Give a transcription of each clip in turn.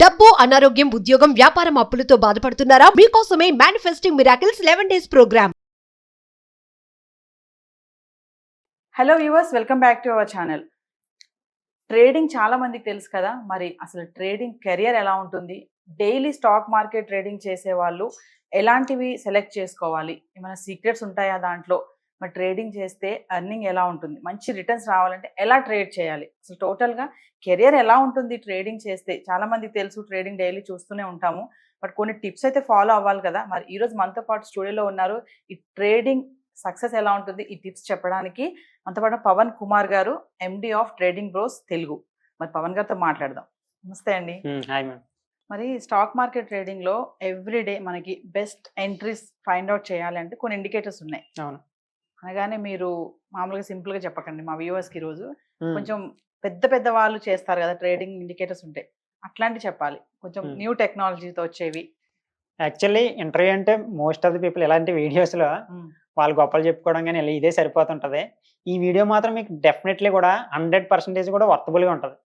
డబ్బు, అనారోగ్యం, ఉద్యోగం, వ్యాపారం అప్పులతో బాధపడుతున్నారా? మీకోసమే manifesting miracles 11 days program. Hello viewers, welcome back to our channel. Trading చాలా మందికి తెలుసు కదా, మరి అసలు ట్రేడింగ్ కెరియర్ ఎలా ఉంటుంది, డైలీ స్టాక్ మార్కెట్ ట్రేడింగ్ చేసే వాళ్ళు ఎలాంటివి సెలెక్ట్ చేసుకోవాలి, ఏమైనా సీక్రెట్స్ ఉంటాయా దాంట్లో, మరి ట్రేడింగ్ చేస్తే ఎర్నింగ్ ఎలా ఉంటుంది, మంచి రిటర్న్స్ రావాలంటే ఎలా ట్రేడ్ చేయాలి, అసలు టోటల్గా కెరియర్ ఎలా ఉంటుంది ట్రేడింగ్ చేస్తే. చాలా మందికి తెలుసు, ట్రేడింగ్ డైలీ చూస్తూనే ఉంటాము, బట్ కొన్ని టిప్స్ అయితే ఫాలో అవ్వాలి కదా. మరి ఈరోజు మనతో పాటు స్టూడియోలో ఉన్నారు, ఈ ట్రేడింగ్ సక్సెస్ ఎలా ఉంటుంది ఈ టిప్స్ చెప్పడానికి మనతో పాటు పవన్ కుమార్ గారు, MD of trading bros Telugu. మరి పవన్ గారితో మాట్లాడదాం. నమస్తే అండి. Hi ma'am. మరి స్టాక్ మార్కెట్ ట్రేడింగ్లో ఎవ్రీడే మనకి బెస్ట్ ఎంట్రీస్ ఫైండ్ అవుట్ చేయాలంటే కొన్ని ఇండికేటర్స్ ఉన్నాయి. అవును. అనగానే మీరు మామూలుగా సింపుల్గా చెప్పకండి, మా వ్యూవర్స్కి ఈరోజు కొంచెం పెద్ద పెద్ద వాళ్ళు చేస్తారు కదా ట్రేడింగ్, ఇండికేటర్స్ ఉంటాయి, అట్లాంటి చెప్పాలి, కొంచెం న్యూ టెక్నాలజీతో వచ్చేవి. యాక్చువల్లీ ఇంటర్వ్యూ అంటే మోస్ట్ ఆఫ్ ది పీపుల్ ఇలాంటి వీడియోస్లో వాళ్ళు గొప్పలు చెప్పుకోవడం కానీ ఇలా ఇదే సరిపోతుంటుంది. ఈ వీడియో మాత్రం మీకు డెఫినెట్లీ కూడా 100% కూడా వర్తబుల్గా ఉంటుంది.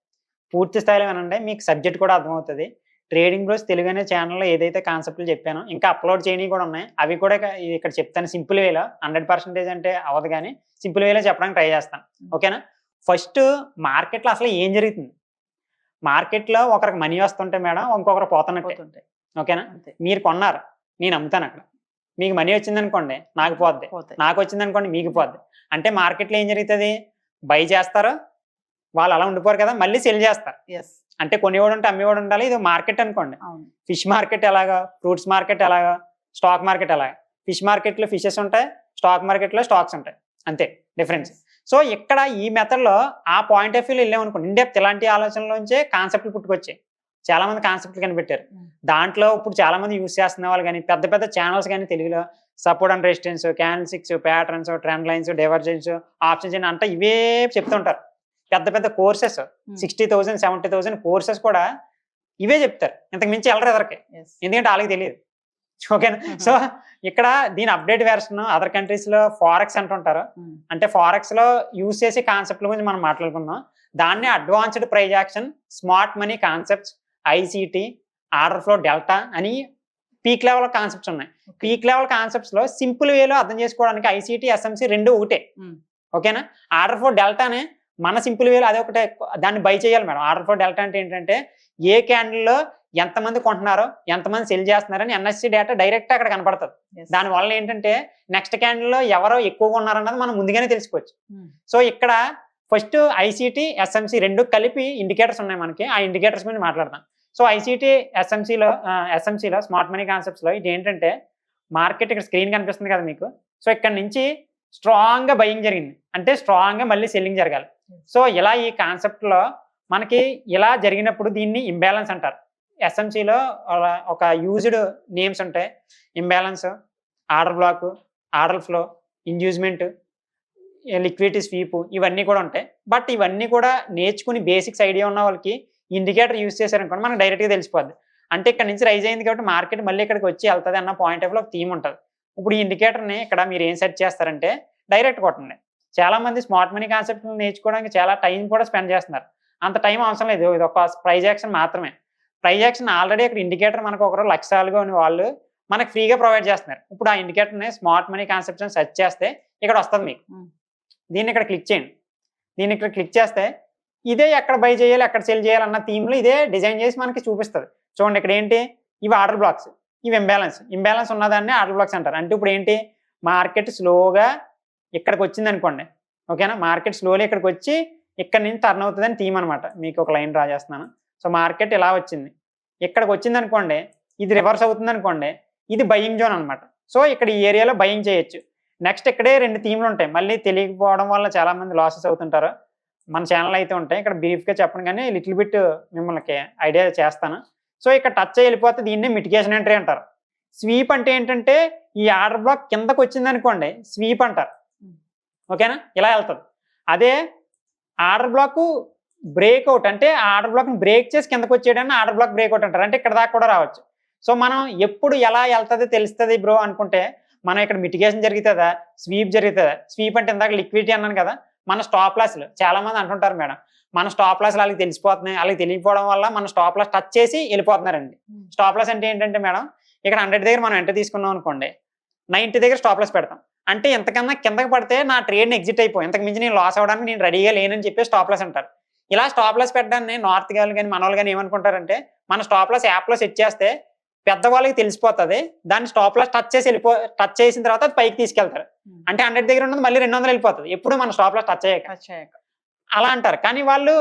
పూర్తి స్థాయిలో ఏనంటే మీకు సబ్జెక్ట్ కూడా అర్థమవుతుంది. ట్రేడింగ్ బ్రోస్ తెలుగు అనే ఛానల్లో ఏదైతే కాన్సెప్ట్లు చెప్పానో ఇంకా అప్లోడ్ చేయని కూడా ఉన్నాయి, అవి కూడా ఇక్కడ చెప్తాను సింపుల్ వేలో. 100% అంటే అవ్వదు కానీ సింపుల్ వేలో చెప్పడానికి ట్రై చేస్తాను, ఓకేనా. ఫస్ట్ మార్కెట్లో అసలు ఏం జరుగుతుంది, మార్కెట్లో ఒకరికి మనీ వస్తుంటే మేడం ఇంకొకరు పోతున్నట్టే, ఓకేనా. మీరు కొన్నారు, నేను అమ్ముతాను, అక్కడ మీకు మనీ వచ్చింది అనుకోండి నాకు పోద్ది, నాకు వచ్చింది అనుకోండి మీకు పోద్ది. అంటే మార్కెట్లో ఏం జరుగుతుంది, బై చేస్తారు వాళ్ళు, అలా ఉండిపోరు కదా, మళ్ళీ సెల్ చేస్తారు. అంటే కొనేవాడు ఉంటే అమ్మేవాడు ఉండాలి. ఇది మార్కెట్ అనుకోండి, ఫిష్ మార్కెట్ ఎలాగా, ఫ్రూట్స్ మార్కెట్ ఎలాగా, స్టాక్ మార్కెట్ ఎలాగా. ఫిష్ మార్కెట్లో ఫిషెస్ ఉంటాయి, స్టాక్ మార్కెట్లో స్టాక్స్ ఉంటాయి, అంతే డిఫరెన్స్. సో ఇక్కడ ఈ మెథడ్లో ఆ పాయింట్ ఆఫ్ వ్యూలో వెళ్ళామనుకోండి, ఇండెప్త్ ఇలాంటి ఆలోచనలోంచే కాన్సెప్ట్లు పుట్టుకొచ్చాయి. చాలా మంది కాన్సెప్ట్లు కనిపెట్టారు. దాంట్లో ఇప్పుడు చాలా మంది యూస్ చేస్తున్న వాళ్ళు కానీ పెద్ద పెద్ద ఛానల్స్ కానీ తెలుగులో support and resistance, candles, patterns, trend lines, divergence, options అంటే ఇవే చెప్తుంటారు. పెద్ద పెద్ద కోర్సెస్ 60,000 70,000 కోర్సెస్ కూడా ఇవే చెప్తారు, ఇంతకు మించి వెళ్ళరు ఎదరికి, ఎందుకంటే వాళ్ళకి తెలియదు, ఓకేనా. సో ఇక్కడ దీని అప్డేట్ వెర్షన్ అదర్ కంట్రీస్ లో ఫారెక్స్ అంటుంటారు. అంటే ఫారెక్స్ లో యూజ్ చేసే కాన్సెప్ట్ల గురించి మనం మాట్లాడుకున్నాం. దాన్ని advanced price action, smart money concepts, ICT, order flow delta అని పీక్ లెవెల్ కాన్సెప్ట్స్ ఉన్నాయి. పీక్ లెవెల్ కాన్సెప్ట్స్ లో సింపుల్ వేలో అర్థం చేసుకోవడానికి ఐసిటి, ఎస్ఎంసి రెండు ఒకటే, ఓకేనా. ఆర్డర్ ఫ్లో డెల్టానే మన సింపుల్ వేలో అదే ఒకటే, దాన్ని బై చేయాలి మేడం. ఆర్డర్ ఫ్లో డెల్టా అంటే ఏంటంటే ఏ క్యాండిల్లో ఎంతమంది కొంటున్నారో ఎంతమంది సెల్ చేస్తున్నారని ఎన్ఎస్సి డేటా డైరెక్ట్ అక్కడ కనపడుతుంది. దానివల్ల ఏంటంటే నెక్స్ట్ క్యాండిల్లో ఎవరో ఎక్కువగా ఉన్నారన్నది మనం ముందుగానే తెలుసుకోవచ్చు. సో ఇక్కడ ఫస్ట్ ఐసిటి, ఎస్ఎంసి రెండు కలిపి ఇండికేటర్స్ ఉన్నాయి మనకి, ఆ ఇండికేటర్స్ మీద మాట్లాడతాం. సో ఐసిటి, ఎస్ఎంసిలో స్మార్ట్ మనీ కాన్సెప్ట్స్లో ఇది ఏంటంటే మార్కెట్ ఇక్కడ స్క్రీన్ కనిపిస్తుంది కదా మీకు. సో ఇక్కడ నుంచి స్ట్రాంగ్గా బయింగ్ జరిగింది అంటే స్ట్రాంగ్గా మళ్ళీ సెల్లింగ్ జరగాలి. సో ఇలా ఈ కాన్సెప్ట్లో మనకి ఇలా జరిగినప్పుడు దీన్ని ఇంబ్యాలెన్స్ అంటారు. ఎస్ఎంసిలో ఒక యూజ్డ్ నేమ్స్ ఉంటాయి, imbalance, order black, order flow, inducement, liquidity sweep, ఇవన్నీ కూడా ఉంటాయి. బట్ ఇవన్నీ కూడా నేర్చుకుని బేసిక్స్ ఐడియా ఉన్న వాళ్ళకి ఇండికేటర్ యూజ్ చేశారనుకోండి మనకు డైరెక్ట్గా తెలిసిపోద్ది. అంటే ఇక్కడ నుంచి రైజ్ అయింది కాబట్టి మార్కెట్ మళ్ళీ ఇక్కడికి వచ్చి వెళ్తుంది అన్న పాయింట్ ఆఫ్ లో ఒక థీమ్ ఉంటుంది. ఇప్పుడు ఈ ఇండికేటర్ని ఇక్కడ మీరు ఏం సెట్ చేస్తారంటే డైరెక్ట్ కొట్టండి. చాలా మంది స్మార్ట్ మనీ కాన్సెప్ట్ నేర్చుకోవడానికి చాలా టైం కూడా స్పెండ్ చేస్తున్నారు, అంత టైం అవసరం లేదు, ఇది ఒక ప్రైజ్ యాక్షన్ మాత్రమే. ప్రైజ్ యాక్షన్ ఆల్రెడీ అక్కడ ఇండికేటర్ మనకు ఒకరు లక్షలుగా ఉన్న వాళ్ళు మనకు ఫ్రీగా ప్రొవైడ్ చేస్తున్నారు. ఇప్పుడు ఆ ఇండికేటర్ని స్మార్ట్ మనీ కాన్సెప్ట్ సెర్చ్ చేస్తే ఇక్కడ వస్తుంది మీకు. దీన్ని ఇక్కడ క్లిక్ చేయండి, దీన్ని ఇక్కడ క్లిక్ చేస్తే ఇదే ఎక్కడ బై చేయాలి ఎక్కడ సెల్ చేయాలి అన్న థీమ్లో ఇదే డిజైన్ చేసి మనకి చూపిస్తుంది. చూడండి ఇక్కడ ఏంటి, ఇవి ఆర్డర్ బ్లాక్స్, ఇవి ఇంబ్యాలెన్స్ ఉన్నదాన్ని ఆర్డర్ బ్లాక్స్ అంటారు. అంటే ఇప్పుడు ఏంటి, మార్కెట్ స్లోగా ఇక్కడికి వచ్చింది అనుకోండి, ఓకేనా. మార్కెట్ స్లోలీ ఇక్కడికి వచ్చి ఇక్కడ నుంచి టర్న్ అవుతుందని థీమ్ అనమాట. మీకు ఒక లైన్ డ్రా చేస్తున్నాను. సో మార్కెట్ ఇలా వచ్చింది, ఇక్కడికి వచ్చింది అనుకోండి, ఇది రివర్స్ అవుతుంది అనుకోండి, ఇది బయింగ్ జోన్ అనమాట. సో ఇక్కడ ఈ ఏరియాలో బయింగ్ చేయొచ్చు. నెక్స్ట్ ఇక్కడే రెండు థీమ్లు ఉంటాయి, మళ్ళీ తెలియకపోవడం వల్ల చాలా మంది లాసెస్ అవుతుంటారు. మన ఛానల్ అయితే ఉంటాయి, ఇక్కడ బ్రీఫ్గా చెప్పను కానీ లిటిల్ బిట్ మిమ్మల్ని ఐడియా చేస్తాను. సో ఇక్కడ టచ్ వెళ్ళిపోతే దీన్ని మిటిగేషన్ ఎంట్రీ అంటారు. స్వీప్ అంటే ఏంటంటే ఈ ఆర్డర్ బ్లాక్ కిందకు వచ్చింది అనుకోండి స్వీప్ అంటారు, ఓకేనా, ఇలా వెళ్తుంది. అదే ఆర్డర్ బ్లాక్ బ్రేక్అవుట్ అంటే ఆర్డర్ బ్లాక్ని బ్రేక్ చేసి కిందకు వచ్చేయడాన్ని ఆర్డర్ బ్లాక్ బ్రేక్అవుట్ అంటారు. అంటే ఇక్కడ దాకా కూడా రావచ్చు. సో మనం ఎప్పుడు ఎలా వెళ్తుంది తెలుస్తుంది బ్రో అనుకుంటే మనం ఇక్కడ మిటిగేషన్ జరుగుతుందా, స్వీప్ జరుగుతుందా. స్వీప్ అంటే ఇందాక లిక్విడిటీ అన్నాను కదా, మన స్టాప్ లాస్లు చాలా మంది అంటుంటారు మేడం మన స్టాప్ లాస్ వాళ్ళకి తెలిసిపోతున్నాయి, వాళ్ళకి తెలియకపోవడం వల్ల మన స్టాప్ లాస్ టచ్ చేసి వెళ్ళిపోతున్నారండి. స్టాప్ లాస్ అంటే ఏంటంటే మేడం, ఇక్కడ 100 దగ్గర మనం ఎంటర్ తీసుకున్నాం అనుకోండి, 90 దగ్గర స్టాప్ లాస్ పెడతాం. అంటే ఎంతకన్నా కిందకి పడితే నా ట్రేడ్ని ఎగ్జిట్ అయిపోయి ఇంతకు మించి నేను లాస్ అవ్వడానికి నేను రెడీగా లేనని చెప్పి స్టాప్ లాస్ అంటారు. ఇలా స్టాప్ లాస్ పెట్టడాన్ని నార్త్ గాలు కానీ మన వాళ్ళు కానీ ఏమనుకుంటారంటే, మన స్టాప్ లాస్ యాప్లో సెట్ చేస్తే పెద్దవాళ్ళకి తెలిసిపోతుంది, దాన్ని స్టాప్ లాస్ టచ్ చేసిన తర్వాత అది పైకి తీసుకెళ్తారు. అంటే 100 దగ్గర ఉన్నది మళ్ళీ 200 వెళ్ళిపోతుంది ఎప్పుడు మన స్టాప్ లాస్ టచ్ అయ్యాక అలా అంటారు. కానీ వాళ్ళు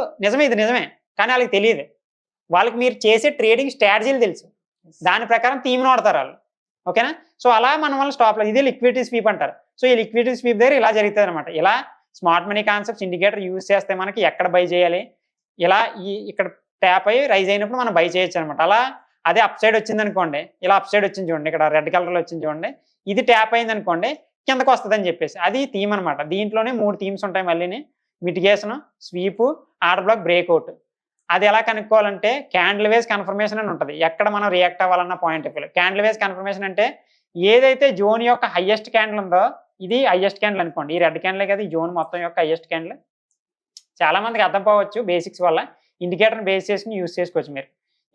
ఇది నిజమే, కానీ వాళ్ళకి తెలియదు. వాళ్ళకి మీరు చేసే ట్రేడింగ్ స్ట్రాటజీలు తెలుసు, దాని ప్రకారం థీమ్ని వాడతారు వాళ్ళు. ఓకేనా? సో అలా మన వల్ల స్టాప్ లాస్, ఇదే లిక్విడిటీ స్వీప్ అంటారు. సో ఈ లిక్విడిటీ స్వీప్ దగ్గర ఇలా జరుగుతుంది అనమాట. ఇలా smart money concepts indicator use చేస్తే మనకి ఎక్కడ బై చేయాలి, ఇలా ఇక్కడ ట్యాప్ అయ్యి రైజ్ అయినప్పుడు మనం బై చేయొచ్చు అనమాట. అలా అదే అప్ సైడ్ వచ్చింది అనుకోండి, ఇలా అప్ సైడ్ వచ్చింది చూడండి, ఇక్కడ రెడ్ కలర్లో వచ్చింది చూడండి, ఇది ట్యాప్ అయింది అనుకోండి కిందకు వస్తుంది అని చెప్పేసి అది థీమ్ అనమాట. దీంట్లోనే 3 థీమ్స్ ఉంటాయి మళ్ళీని, mitigation, sweep, order block, breakout. అది ఎలా కనుక్కోవాలంటే క్యాండిల్ వేస్ కన్ఫర్మేషన్ అని ఉంటుంది. ఎక్కడ మనం రియాక్ట్ అవ్వాలన్న point of view candle ways confirmation అంటే ఏదైతే జోన్ యొక్క హైయెస్ట్ క్యాండిల్ ఉందో, ఇది హైయెస్ట్ క్యాండిల్ అనుకోండి, ఈ రెడ్ క్యాండిల్ కదా ఈ జోన్ మొత్తం యొక్క హైయెస్ట్ క్యాండిల్. చాలా మందికి అర్థం పోవచ్చు బేసిక్స్ వల్ల, ఇండికేటర్ని బేస్ చేసుకుని యూస్ చేసుకోవచ్చు మీరు.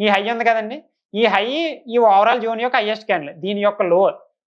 ఈ హై ఉంది కదండి, ఈ హై ఈ ఓవరాల్ జోన్ యొక్క హైయెస్ట్ క్యాండిల్, దీని యొక్క లో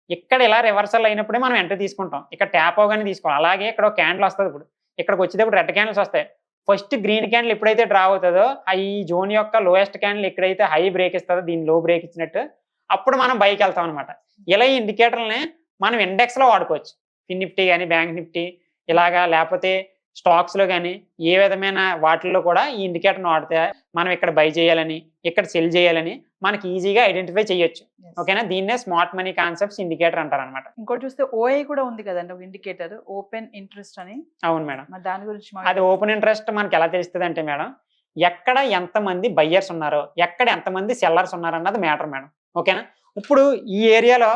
ఇక్కడ ఇలా రివర్సల్ అయినప్పుడే మనం ఎంటర్ తీసుకుంటాం. ఇక్కడ ట్యాప్ అవగానే తీసుకోవాలి. అలాగే ఇక్కడ ఒక క్యాండిల్ వస్తుంది, ఇప్పుడు ఇక్కడికి వచ్చేటప్పుడు రెడ్ క్యాండిల్స్ వస్తాయి. ఫస్ట్ గ్రీన్ క్యాండిల్ ఎప్పుడైతే డ్రా అవుతుందో ఈ జోన్ యొక్క లోయెస్ట్ క్యాండిల్ ఎక్కడైతే హై బ్రేక్ ఇస్తుందో దీని లో బ్రేక్ ఇచ్చినట్టు అప్పుడు మనం బైకి వెళ్తాం అనమాట. ఇలా ఈ ఇండికేటర్ని మనం ఇండెక్స్లో వాడుకోవచ్చు. ఫిన్ నిఫ్టీ కానీ బ్యాంక్ నిఫ్టీ ఇలాగా, లేకపోతే స్టాక్స్లో కానీ ఏ విధమైన వాటిల్లో కూడా ఈ ఇండికేటర్ని వాడితే మనం ఇక్కడ బై చేయాలని ఇక్కడ సెల్ చేయాలని మనకి ఈజీగా ఐడెంటిఫై చేయొచ్చు. ఓకేనా? దీన్నే స్మార్ట్ మనీ కాన్సెప్ట్స్ ఇండికేటర్ అంటారు అనమాట. ఇంకోటి చూస్తే ఓఐ కూడా ఉంది కదండి, ఒక ఇండికేటర్ ఓపెన్ ఇంట్రెస్ట్ అని. అవును మేడం, దాని గురించి అది ఓపెన్ ఇంట్రెస్ట్ మనకి ఎలా తెలుస్తుంది అంటే మేడం, ఎక్కడ ఎంతమంది బయ్యర్స్ ఉన్నారో ఎక్కడ ఎంతమంది సెల్లర్స్ ఉన్నారో అన్నది మ్యాటర్ మేడం. ఓకేనా? ఇప్పుడు ఈ ఏరియాలో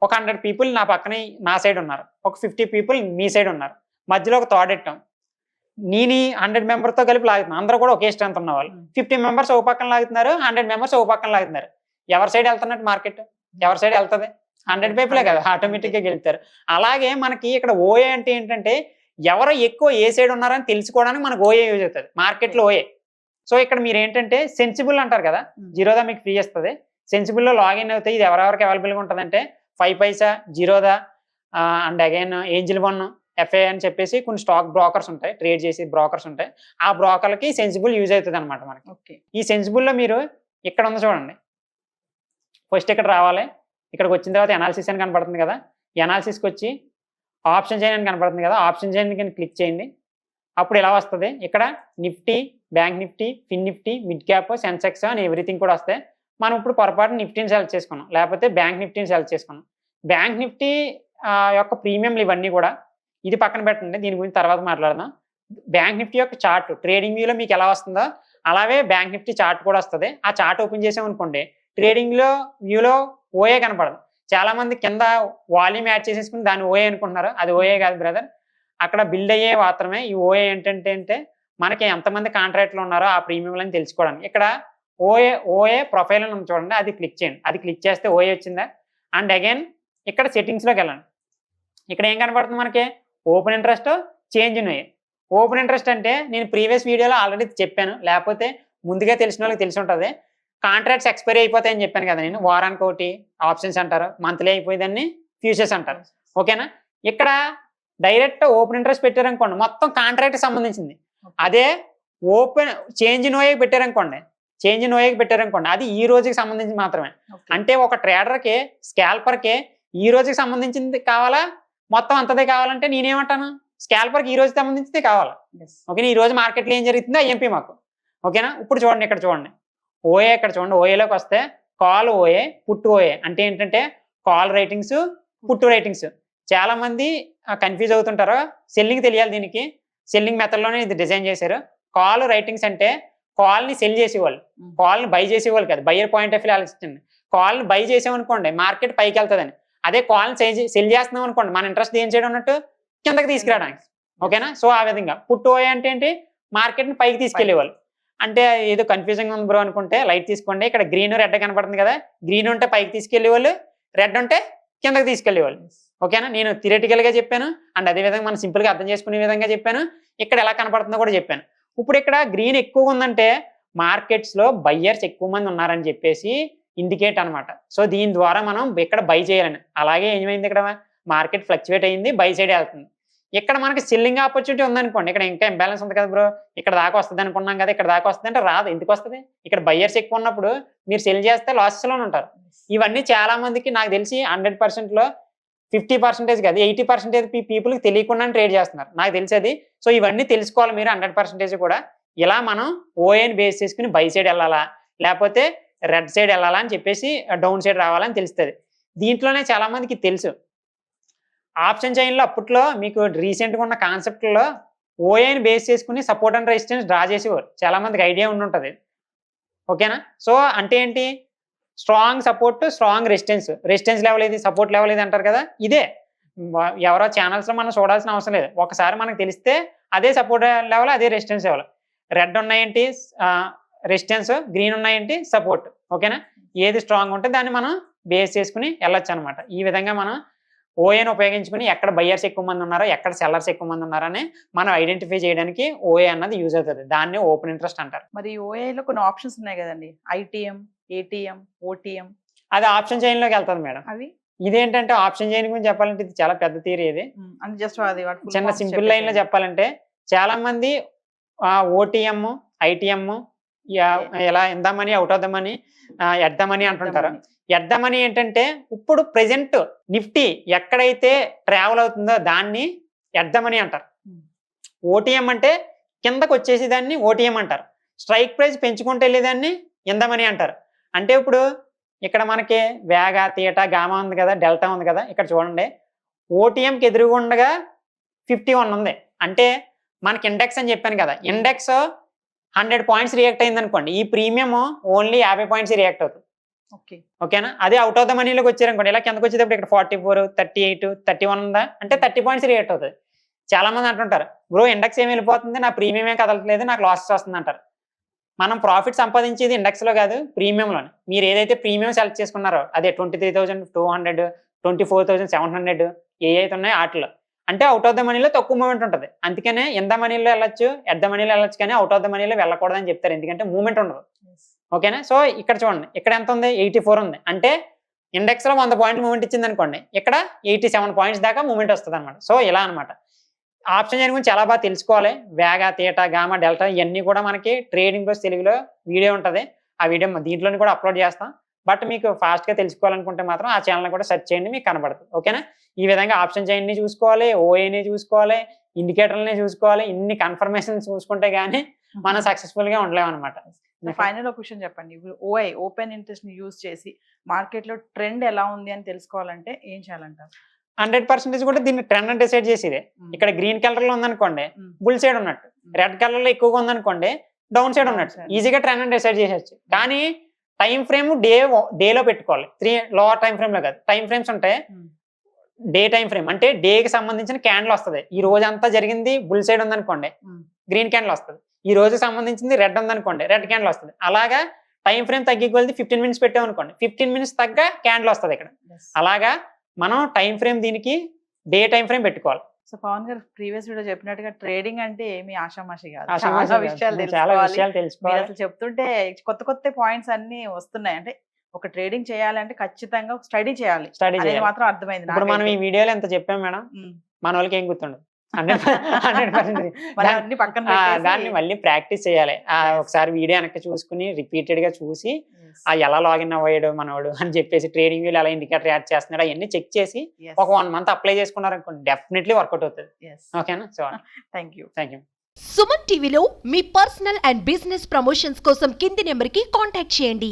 ఒక 100 పీపుల్ నా పక్కన నా సైడ్ ఉన్నారు, ఒక 50 పీపుల్ మీ సైడ్ ఉన్నారు, మధ్యలో ఒక తోడెట్టాం. నేను 100 మెంబర్తో కలిపి లాగుతున్నాను, అందరూ కూడా ఒకే స్ట్రెంత్ ఉన్న వాళ్ళు. 50 మెంబర్స్ ఓ పక్కన లాగుతున్నారు, 100 మెంబర్స్ ఓ పక్కన లాగుతున్నారు. ఎవరి సైడ్ వెళ్తున్నట్టు మార్కెట్, ఎవరి సైడ్ వెళ్తుంది? 100 పీపులే కదా, ఆటోమేటిక్గా గెలుతారు. అలాగే మనకి ఇక్కడ ఓఏ అంటే ఏంటంటే ఎవరు ఎక్కువ ఏ సైడ్ ఉన్నారని తెలుసుకోవడానికి మనకు ఓఏ యూజ్ అవుతుంది మార్కెట్లో ఓఏ. సో ఇక్కడ మీరు ఏంటంటే సెన్సిబుల్ అంటారు కదా, జీరోదా మీకు ఫ్రీ ఇస్తుంది. సెన్సిబుల్లో లాగిన్ అవుతాయి. ఇది ఎవరెవరికి అవైలబుల్గా ఉంటుందంటే 5 paisa, Zerodha and again Angel One, FA అని చెప్పేసి కొన్ని స్టాక్ బ్రోకర్స్ ఉంటాయి, ట్రేడ్ చేసే బ్రోకర్స్ ఉంటాయి. ఆ బ్రోకర్లకి సెన్సిబుల్ యూజ్ అవుతుంది అనమాట మనకి. ఓకే, ఈ సెన్సిబుల్లో మీరు ఇక్కడ ఉంది చూడండి, ఫస్ట్ ఇక్కడ రావాలి. ఇక్కడికి వచ్చిన తర్వాత ఎనాలిసిస్ అని కనపడుతుంది కదా, ఎనాలిసిస్కి వచ్చి ఆప్షన్ చైన్ అని కనపడుతుంది కదా, ఆప్షన్ చైన్ క్లిక్ చేయండి. అప్పుడు ఇలా వస్తుంది. ఇక్కడ నిఫ్టీ, బ్యాంక్ నిఫ్టీ, ఫిన్ నిఫ్టీ, మిడ్ క్యాప్, సెన్సెక్స్ అని ఎవ్రీథింగ్ కూడా వస్తాయి. మనం ఇప్పుడు పొరపాటు నిఫ్టీని సెలెక్ట్ చేసుకున్నాం, లేకపోతే బ్యాంక్ నిఫ్టీని సెలెక్ట్ చేసుకున్నాం. బ్యాంక్ నిఫ్టీ యొక్క ప్రీమియంలు ఇవన్నీ కూడా ఇది పక్కన పెట్టండి, దీని గురించి తర్వాత మాట్లాడదాం. బ్యాంక్ నిఫ్టీ యొక్క చార్ట్ ట్రేడింగ్ వ్యూలో మీకు ఎలా వస్తుందో అలాగే బ్యాంక్ నిఫ్టీ చార్ట్ కూడా వస్తుంది. ఆ చార్ట్ ఓపెన్ చేసామనుకోండి ట్రేడింగ్ వ్యూలో ఓఏ కనపడదు. చాలా మంది కింద వాల్యూమ్ యాడ్ చేసేసుకుని దాన్ని ఓఏ అనుకుంటున్నారు, అది ఓఏ కాదు బ్రదర్. అక్కడ బిల్డ్ అయ్యే మాత్రమే ఈ ఓఏ. ఏంటంటే మనకి ఎంతమంది కాంట్రాక్ట్లు ఉన్నారో ఆ ప్రీమియంలని తెలుసుకోవడానికి ఇక్కడ ఓఏ ప్రొఫైల్ అని ఉంది చూడండి, అది క్లిక్ చేయండి. అది క్లిక్ చేస్తే ఓఏ వచ్చిందా. అండ్ అగైన్ ఇక్కడ సెట్టింగ్స్లోకి వెళ్ళండి. ఇక్కడ ఏం కనపడుతుంది మనకి, open interest, change in OA. Open interest అంటే నేను ప్రీవియస్ వీడియోలో ఆల్రెడీ చెప్పాను, లేకపోతే ముందుగా తెలిసిన వాళ్ళకి తెలిసి ఉంటుంది. కాంట్రాక్ట్స్ ఎక్స్పైరీ అయిపోతాయని చెప్పాను కదా నేను, వారానికి ఒకటి ఆప్షన్స్ అంటారు, మంత్లీ అయిపోయేదాన్ని ఫ్యూచర్స్ అంటారు. ఓకేనా? ఇక్కడ డైరెక్ట్ ఓపెన్ ఇంట్రెస్ట్ పెట్టారనుకోండి మొత్తం కాంట్రాక్ట్ సంబంధించింది. అదే ఓపెన్ చేంజ్ ఇన్ ఓఏకి పెట్టారనుకోండి, అది ఈ రోజుకి సంబంధించి మాత్రమే. అంటే ఒక ట్రేడర్కి, స్కాల్పర్కి ఈ రోజుకి సంబంధించింది కావాలా, మొత్తం అంతదే కావాలంటే నేనేమంటాను, స్కాల్పర్కి ఈ రోజుకి సంబంధించింది కావాలా. ఓకేనా? ఈ రోజు మార్కెట్లో ఏం జరుగుతుందో ఐఎంపీ మాకు. ఓకేనా? ఇప్పుడు చూడండి, ఇక్కడ చూడండి ఓఏ, ఇక్కడ చూడండి ఓఏలోకి వస్తే కాల్ ఓఏ, పుట్ ఓఏ అంటే ఏంటంటే కాల్ రైటింగ్స్, పుట్ రైటింగ్స్. చాలా మంది కన్ఫ్యూజ్ అవుతుంటారు, సెల్లింగ్ తెలియాలి. దీనికి సెల్లింగ్ మెథడ్లోనే ఇది డిజైన్ చేశారు. కాల్ రైటింగ్స్ అంటే కాల్ని సెల్ చేసేవాళ్ళు, కాల్ని బై చేసేవాళ్ళు కాదు. బయ్యర్ పాయింట్ ఆఫ్ వ్యూ ఆలోచించండి. కాల్ని బై చేసామనుకోండి మార్కెట్ పైకి వెళ్తుందని, అదే కాల్ని సెల్ చేస్తున్నాం అనుకోండి మన ఇంట్రెస్ట్ ఏం చేయడం అన్నట్టు కిందకి తీసుకురావడానికి. ఓకేనా? సో ఆ విధంగా పుట్ ఓఏ అంటే ఏంటి, మార్కెట్ని పైకి తీసుకెళ్లేవాళ్ళు. అంటే ఏదో కన్ఫ్యూజింగ్ ఉంది బ్రో అనుకుంటే లైట్ తీసుకోండి. ఇక్కడ గ్రీన్, రెడ్ కనపడుతుంది కదా, గ్రీన్ ఉంటే పైకి తీసుకెళ్లేవాళ్ళు, రెడ్ ఉంటే కిందకి తీసుకెళ్లేవాళ్ళు. ఓకేనా? నేను థియరిటికల్గా చెప్పాను, అండ్ అదేవిధంగా మనం సింపుల్గా అర్థం చేసుకునే విధంగా చెప్పాను. ఇక్కడ ఎలా కనపడుతుందో కూడా చెప్పాను. ఇప్పుడు ఇక్కడ గ్రీన్ ఎక్కువగా ఉందంటే మార్కెట్స్ లో బయ్యర్స్ ఎక్కువ మంది ఉన్నారని చెప్పేసి ఇండికేట్ అన్నమాట. సో దీని ద్వారా మనం ఇక్కడ బై చేయాలని. అలాగే ఏమైంది, ఇక్కడ మార్కెట్ ఫ్లక్చువేట్ అయింది, బై సైడ్ వెళ్తుంది. ఇక్కడ మనకి సెల్లింగ్ ఆపర్చునిటీ ఉందనుకోండి, ఇక్కడ ఇంకా ఇంబ్యాలెన్స్ ఉంది కదా బ్రో, ఇక్కడ దాకా వస్తుంది అనుకున్నాం కదా, ఇక్కడ దాకా వస్తుంది అంటే రాదు. ఎందుకు వస్తుంది? ఇక్కడ బయ్యర్స్ ఎక్కువ ఉన్నప్పుడు మీరు సెల్ చేస్తే లాసెస్ లోనే ఉంటారు. ఇవన్నీ చాలా మందికి నాకు తెలిసి 100%లో 50% కాదు 80% పీపుల్కి తెలియకుండా ట్రేడ్ చేస్తున్నారు, నాకు తెలిసేది. సో ఇవన్నీ తెలుసుకోవాలి మీరు 100% కూడా. ఇలా మనం ఓఏని బేస్ చేసుకుని బై సైడ్ వెళ్ళాలా లేకపోతే రెడ్ సైడ్ వెళ్ళాలా అని చెప్పేసి డౌన్ సైడ్ రావాలని తెలుస్తుంది. దీంట్లోనే చాలా మందికి తెలుసు. ఆప్షన్ చైన్లో అప్పట్లో మీకు రీసెంట్గా ఉన్న కాన్సెప్ట్లో ఓఏని బేస్ చేసుకుని సపోర్ట్ అండ్ రెసిస్టెన్స్ డ్రా చేసేవారు, చాలా మందికి ఐడియా ఉండి ఉంటుంది. ఓకేనా? సో అంటే ఏంటి, strong support strong resistance level ఇది, సపోర్ట్ లెవెల్ ఇది అంటారు కదా, ఇదే. ఎవరో ఛానల్స్లో మనం చూడాల్సిన అవసరం లేదు, ఒకసారి మనకు తెలిస్తే అదే సపోర్ట్ లెవెల్, అదే రెసిస్టెన్స్ లెవెల్. రెడ్ ఉన్నాయేంటి రెసిస్టెన్స్, గ్రీన్ ఉన్నాయేంటి సపోర్ట్. ఓకేనా? ఏది స్ట్రాంగ్ ఉంటే దాన్ని మనం బేస్ చేసుకుని వెళ్ళొచ్చు అనమాట. ఈ విధంగా మనం ఓఏని ఉపయోగించుకుని ఎక్కడ బయ్యర్స్ ఎక్కువ మంది ఉన్నారో ఎక్కడ సెల్లర్స్ ఎక్కువ మంది ఉన్నారని మనం ఐడెంటిఫై చేయడానికి ఓఏ అన్నది యూజ్ అవుతుంది. దాన్ని ఓపెన్ ఇంట్రెస్ట్ అంటారు. మరి ఓఏలో కొన్ని ఆప్షన్స్ ఉన్నాయి కదండి, ఐటీఎం, ఏటీఎం, ఓటీఎం, అది ఆప్షన్ చైన్ లోకి వెళ్తుంది మేడం. అవి ఇదేంటంటే ఆప్షన్ చైన్ గురించి చెప్పాలంటే ఇది చాలా పెద్ద థియరీ. ఇది అంటే జస్ట్ అది చిన్న సింపుల్ లైన్ లో చెప్పాలంటే చాలా మంది ఓటీఎం, ఐటీఎం ఇలా in the money, out of the money, at the money అంటుంటారు. ఎట్ ద మనీ ఏంటంటే ఇప్పుడు ప్రెసెంట్ నిఫ్టీ ఎక్కడైతే ట్రావెల్ అవుతుందో దాన్ని ఎట్ ద మనీ అంటారు. ఓటీఎం అంటే కిందకు వచ్చేసి దాన్ని ఓటీఎం అంటారు. స్ట్రైక్ ప్రైస్ పెంచుకుంటూ వెళ్ళేదాన్ని ఇన్ ద మనీ అంటారు. అంటే ఇప్పుడు ఇక్కడ మనకి వేగా, తీటా, గామా ఉంది కదా, డెల్టా ఉంది కదా, ఇక్కడ చూడండి ఓటీఎంకి ఎదురుగుండగా 51 ఉంది. అంటే మనకి ఇండెక్స్ అని చెప్పాను కదా, ఇండెక్స్ 100 పాయింట్స్ రియాక్ట్ అయింది అనుకోండి, ఈ ప్రీమియం ఓన్లీ 50 పాయింట్స్ రియాక్ట్ అవుతుంది. ఓకేనా? అదే అవుట్ ఆఫ్ ద మనీలోకి వచ్చారనుకోండి, ఇలా కిందకు వచ్చేటప్పుడు ఇక్కడ 44, 38, 31 ఉందా అంటే 30 పాయింట్స్ రియాక్ట్ అవుతుంది. చాలా మంది అంటుంటారు, బ్రో ఇండెక్స్ ఏమి వెళ్ళిపోతుంది, నా ప్రీమియం ఏం కదలట్లేదు, నాకు లాసెస్ వస్తుంది అంటారు. మనం ప్రాఫిట్ సంపాదించేది ఇండెక్స్లో కాదు, ప్రీమియంలోనే. మీరు ఏదైతే ప్రీమియం సెలెక్ట్ చేసుకున్నారో అదే 23,200, 24,700 ఏ అయితే ఉన్నాయో వాటిలో అంటే అవుట్ ఆఫ్ ద మనీలో తక్కువ మూమెంట్ ఉంటుంది. అందుకనే ఇన్ ద మనీలో వెళ్ళొచ్చు, ఎట్ ద మనీలో వెళ్ళొచ్చు, కానీ అవుట్ ఆఫ్ ద మనీలో వెళ్ళకూడదని చెప్తారు, ఎందుకంటే మూమెంట్ ఉండదు. ఓకేనా? సో ఇక్కడ చూడండి, ఇక్కడ ఎంత ఉంది, 84 ఉంది. అంటే ఇండెక్స్లో 100 పాయింట్ మూమెంట్ ఇచ్చింది అనుకోండి, ఇక్కడ 87 పాయింట్స్ దాకా మూమెంట్ వస్తుంది అనమాట. సో ఇలా అనమాట. ఆప్షన్ చైన్ గురించి చాలా బాగా తెలుసుకోవాలి. వేగా, తీటా, గామా, డెల్టా ఇవన్నీ కూడా మనకి ట్రేడింగ్ ప్లస్ తెలుగులో వీడియో ఉంటుంది. ఆ వీడియో దీంట్లోని కూడా అప్లోడ్ చేస్తాం. బట్ మీకు ఫాస్ట్గా తెలుసుకోవాలనుకుంటే మాత్రం ఆ ఛానల్ కూడా సెర్చ్ చేయండి, మీకు కనబడుతుంది. ఓకేనా? ఈ విధంగా ఆప్షన్ చైన్ని చూసుకోవాలి, ఓఏని చూసుకోవాలి, ఇండికేటర్లని చూసుకోవాలి. ఇన్ని కన్ఫర్మేషన్ చూసుకుంటే కానీ మనం సక్సెస్ఫుల్గా ఉండలేము అనమాట. ఫైనల్ క్వశ్చన్ చెప్పండి, ఓఐ ఓపెన్ ఇంట్రెస్ట్ ని యూజ్ చేసి మార్కెట్ లో ట్రెండ్ ఎలా ఉంది అని తెలుసుకోవాలంటే ఏం చేయాలంటారు? 100% కూడా దీన్ని ట్రెండ్ డిసైడ్ చేసేదే. ఇక్కడ గ్రీన్ కలర్ లో ఉందనుకోండి బుల్ సైడ్ ఉన్నట్టు, రెడ్ కలర్ లో ఎక్కువగా ఉందనుకోండి డౌన్ సైడ్ ఉన్నట్టు. ఈజీగా ట్రెండ్ డిసైడ్ చేసేచ్చు. కానీ టైం ఫ్రేమ్ డేలో పెట్టుకోవాలి, 3 లోవర్ టైం ఫ్రేమ్ లో కాదు. టైం ఫ్రేమ్స్ ఉంటాయి, డే టైం ఫ్రేమ్ అంటే డేకి సంబంధించిన క్యాండిల్ వస్తుంది. ఈ రోజు అంతా జరిగింది బుల్ సైడ్ ఉందనుకోండి గ్రీన్ క్యాండిల్ వస్తుంది, ఈ రోజు సంబంధించింది రెడ్ ఉందనుకోండి రెడ్ క్యాండిల్ వస్తుంది. అలాగా టైం ఫ్రేమ్ తగ్గి 15 మినిట్స్ పెట్టామనుకోండి 15 మినిట్స్ తగ్గ క్యాండిల్ వస్తుంది ఇక్కడ. అలాగా మనం టైం ఫ్రేమ్ దీనికి డే టైం ఫ్రేమ్ పెట్టుకోవాలి. సో పవన్ గారు ప్రీవియస్ వీడియో చెప్పినట్టుగా ట్రేడింగ్ అంటే ఏమి ఆషామాషి కాదు, చాలా చాలా విషయాలు తెలుసుకోవాలి. అసలు చెప్తుంటే కొత్త కొత్త పాయింట్స్ అన్ని వస్తున్నాయి. అంటే ఒక ట్రేడింగ్ చేయాలంటే ఖచ్చితంగా స్టడీ చేయాలి, అనేది మాత్రం అర్థమైంది. ఇప్పుడు మనం ఈ వీడియోలో ఎంత చెప్పాం మేడం, మన వాళ్ళకి ఏం గుర్తుండదు. 100% దాన్ని మళ్ళీ ప్రాక్టీస్ చేయాలి. ఒకసారి వీడియో వెనక్కి చూసుకుని రిపీటెడ్ గా చూసి ఎలా లాగిన్ అవ్వడు మనవాడు అని చెప్పేసి ట్రేడింగ్ వ్యూలో ఎలా ఇండికేటర్ యాడ్ చేస్తున్నాడు అవన్నీ చెక్ చేసి ఒక 1 మంత్ అప్లై చేసుకున్నారు అనుకోండి, డెఫినెట్లీ వర్కౌట్ అవుతుంది. ఓకేనా? So thank you. సుమన్ టీవీలో మీ పర్సనల్ అండ్ బిజినెస్ ప్రమోషన్స్ కోసం కింది నెంబర్ కి కాంటాక్ట్ చేయండి.